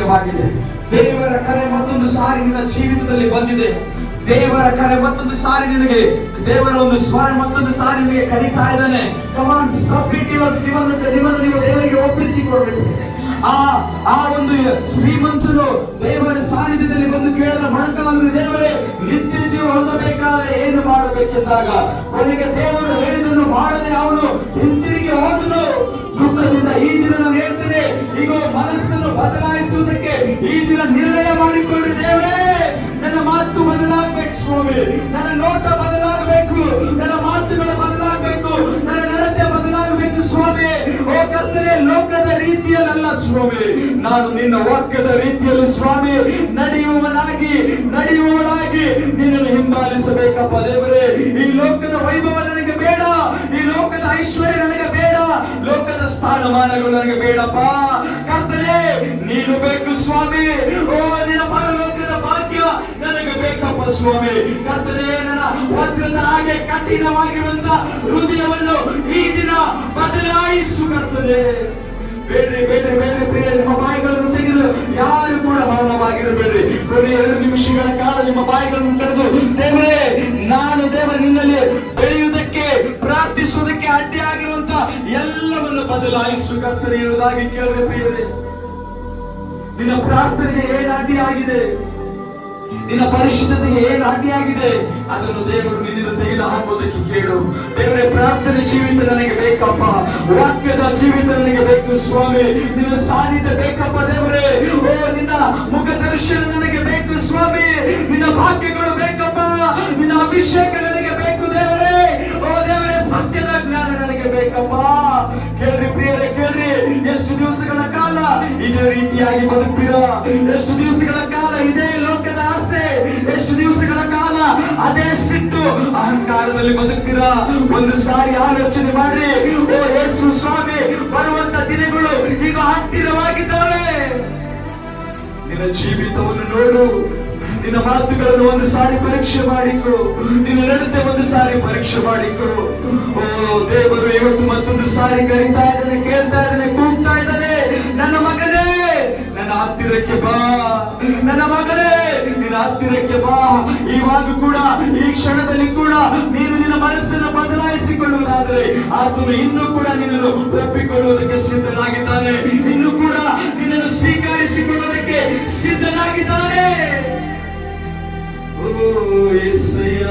ಸಮಯವಾಗಿದೆ. ದೇವರ ಕರೆ ಮತ್ತೊಂದು ಸಾರಿ ನಿನ್ನ ಜೀವಿತದಲ್ಲಿ ಬಂದಿದೆ. ದೇವರ ಕರೆ ಮತ್ತೊಂದು ಸಾರಿ ನಿನಗೆ, ದೇವರ ಒಂದು ಸ್ವರ ಮತ್ತೊಂದು ಸಾರಿ ನಿನಗೆ ಕರೀತಾ ಇದ್ದಾನೆ. ಕಮಾನ್ ಸಬ್ಮಿಟ್ ನಿಮ್ಮನ್ನು ನೀವು ದೇವರಿಗೆ ಒಪ್ಪಿಸಿಕೊಡ್ಬೇಕು. ಆ ಒಂದು ಶ್ರೀಮಂತನು ದೇವರ ಸಾನ್ನಿಧ್ಯದಲ್ಲಿ ಬಂದು ಕೇಳಿದ ಮೊಣಕಾಲು, ದೇವರೇ ನಿತ್ಯ ಜೀವ ಹೊಂದಬೇಕಾದ್ರೆ ಏನು ಮಾಡಬೇಕೆಂದಾಗ ಕೊನೆಗೆ ದೇವರು ಹೇಳಿದನ್ನು ಮಾಡದೆ ಅವನು ಹಿಂತಿರುಗಿ ಹೋದನು. ದುಃಖದಿಂದ ಈ ದಿನ ನಾನು ಹೇಳ್ತೇನೆ, ಈಗ ಮನಸ್ಸನ್ನು ಬದಲಾಯಿಸುವುದಕ್ಕೆ ಈ ದಿನ ನಿರ್ಣಯ ಮಾಡಿಕೊಳ್ಳಿ. ದೇವರೇ, ನನ್ನ ಮಾತು ಬದಲಾಗಬೇಕು ಸ್ವಾಮಿ, ನನ್ನ ನೋಟ ಬದಲಾಗಬೇಕು, ನನ್ನ ಮಾತುಗಳು ಬದಲಾಗಬೇಕು, ನನ್ನ ನಡತೆ ಬದಲಾಗಬೇಕು ಸ್ವಾಮಿ. ಓ ಕರ್ತನೇ, ಲೋಕದ ರೀತಿಯಲ್ಲ ಸ್ವಾಮಿ, ನಾನು ನಿನ್ನ ವಾಕ್ಯದ ರೀತಿಯಲ್ಲಿ ಸ್ವಾಮಿ ನಡೆಯುವವನಾಗಿ ನಿನ್ನನ್ನು ಹಿಂಬಾಲಿಸಬೇಕಪ್ಪ. ದೇವರೇ, ಈ ಲೋಕದ ವೈಭವ ನನಗೆ ಬೇಡ, ಈ ಲೋಕದ ಐಶ್ವರ್ಯ ನನಗೆ ಬೇಡ, ಲೋಕದ ಸ್ಥಾನಮಾನಗಳು ನನಗೆ ಬೇಡಪ್ಪ. ಕರ್ತನೇ, ನೀನು ಬೇಕು ಸ್ವಾಮಿ. ಓ ನಿನ್ನ ಪರಲೋಕದ ಭಾಗ್ಯ ನನಗೆ ಬೇಕಪ್ಪ ಸ್ವಾಮಿ. ಕರ್ತನೇ, ನನ್ನ ವಜ್ರದ ಹಾಗೆ ಕಠಿಣವಾಗಿರುವಂತ ಹೃದಯವನ್ನು ಈ ದಿನ ಬದಲಾಯಿಸು ಕರ್ತನೇ. ಬೇಡ್ರಿ ಪ್ರಿಯ, ನಿಮ್ಮ ಬಾಯಿಗಳನ್ನು ತೆಗೆದು ಯಾರು ಕೂಡ ಮೌನವಾಗಿರಬೇಡ್ರಿ. ಕೊನೆಯ 2 ನಿಮಿಷಗಳ ಕಾಲ ನಿಮ್ಮ ಬಾಯಿಗಳನ್ನು ತೆರೆದು, ದೇವರೇ, ನಾನು ದೇವರ ನಿನ್ನಲ್ಲಿ ಬೆಳೆಯುವುದಕ್ಕೆ ಪ್ರಾರ್ಥಿಸುವುದಕ್ಕೆ ಅಡ್ಡಿಯಾಗಿರುವಂತ ಎಲ್ಲವನ್ನು ಬದಲಾಯಿಸು ಕರ್ತನೆ ಎನ್ನುವುದಾಗಿ ಕೇಳಿದೆ. ಪ್ರಿಯರೇ, ನಿನ್ನ ಪ್ರಾರ್ಥನೆಗೆ ಏನು ಅಡ್ಡಿಯಾಗಿದೆ, ನಿನ್ನ ಪರಿಶುದ್ಧತೆಗೆ ಏನು ಅಡ್ಡಿಯಾಗಿದೆ, ಅದನ್ನು ದೇವರು ನಿನ್ನಿಂದ ತೆಗೆದು ಹಾಕುವುದಕ್ಕೆ ಕೇಳು. ದೇವರೇ, ಪ್ರಾರ್ಥನೆ ಜೀವಿತ ನನಗೆ ಬೇಕಪ್ಪ, ವಾಕ್ಯದ ಜೀವಿತ ನನಗೆ ಬೇಕು ಸ್ವಾಮಿ, ನಿನ್ನ ಸಾನ್ನಿಧ್ಯ ಬೇಕಪ್ಪ ದೇವರೇ. ಓ ನಿನ್ನ ಮುಖ ದರ್ಶನ ನನಗೆ ಬೇಕು ಸ್ವಾಮಿ, ನಿನ್ನ ಭಾಗ್ಯಗಳು ಬೇಕಪ್ಪ, ನಿನ್ನ ಅಭಿಷೇಕ ನನಗೆ ಬೇಕು ದೇವರೇ. ಓ ದೇವರೇ, ಸತ್ಯದ ಜ್ಞಾನ ನನಗೆ ಬೇಕಪ್ಪ. ಕೇಳ್ರಿ ಪ್ರಿಯರೇ, ಕೇಳ್ರಿ. ಎಷ್ಟು ದಿವಸಗಳ ಕಾಲ ಇದೇ ರೀತಿಯಾಗಿ ಬದುಕ್ತೀರಾ? ಎಷ್ಟು ದಿವಸಗಳ ಕಾಲ ಇದೇ ಲೋಕದ ಆಸೆ? ಎಷ್ಟು ದಿವಸಗಳ ಕಾಲ ಅದೇ ಸಿಟ್ಟು ಅಹಂಕಾರದಲ್ಲಿ ಬದುಕ್ತೀರಾ? ಒಂದು ಸಾರಿ ಆಲೋಚನೆ ಮಾಡಿ. ಓ ಯೇಸು ಸ್ವಾಮಿ, ಬರುವಂತ ದಿನಗಳು ಈಗ ಹತ್ತಿರವಾಗಿದ್ದಾವೆ. ನಿನ್ನ ಜೀವಿತವನ್ನು ನೋಡು, ನಿನ್ನ ಮಾತುಗಳನ್ನು ಒಂದು ಸಾರಿ ಪರೀಕ್ಷೆ ಮಾಡಿಕೊ, ನಿನ್ನ ನಡತೆ ಒಂದು ಸಾರಿ ಪರೀಕ್ಷೆ ಮಾಡಿಕೊ. ಓ ದೇವರು ಇವತ್ತು ಮತ್ತೊಂದು ಸಾರಿ ಕರೀತಾ ಇದ್ದಾನೆ, ಕೇಳ್ತಾ ಇದ್ದಾನೆ, ಕೂಗ್ತಾ ಇದ್ದಾನೆ, ನನ್ನ ಮಗನೇ ನನ್ನ ಹತ್ತಿರಕ್ಕೆ ಬಾ, ನನ್ನ ಮಗನೇ ನಿನ್ನ ಹತ್ತಿರಕ್ಕೆ ಬಾ. ಇವಾಗ ಕೂಡ, ಈ ಕ್ಷಣದಲ್ಲಿ ಕೂಡ ನೀನು ನಿನ್ನ ಮನಸ್ಸನ್ನು ಬದಲಾಯಿಸಿಕೊಳ್ಳುವುದಾದರೆ ಆತನು ಇನ್ನೂ ಕೂಡ ನಿನ್ನನ್ನು ಒಪ್ಪಿಕೊಳ್ಳುವುದಕ್ಕೆ ಸಿದ್ಧನಾಗಿದ್ದಾನೆ, ಇನ್ನೂ ಕೂಡ ನಿನ್ನನ್ನು ಸ್ವೀಕರಿಸಿಕೊಳ್ಳುವುದಕ್ಕೆ ಸಿದ್ಧನಾಗಿದ್ದಾನೆ. ಓ ಯೆಸಯ್ಯ.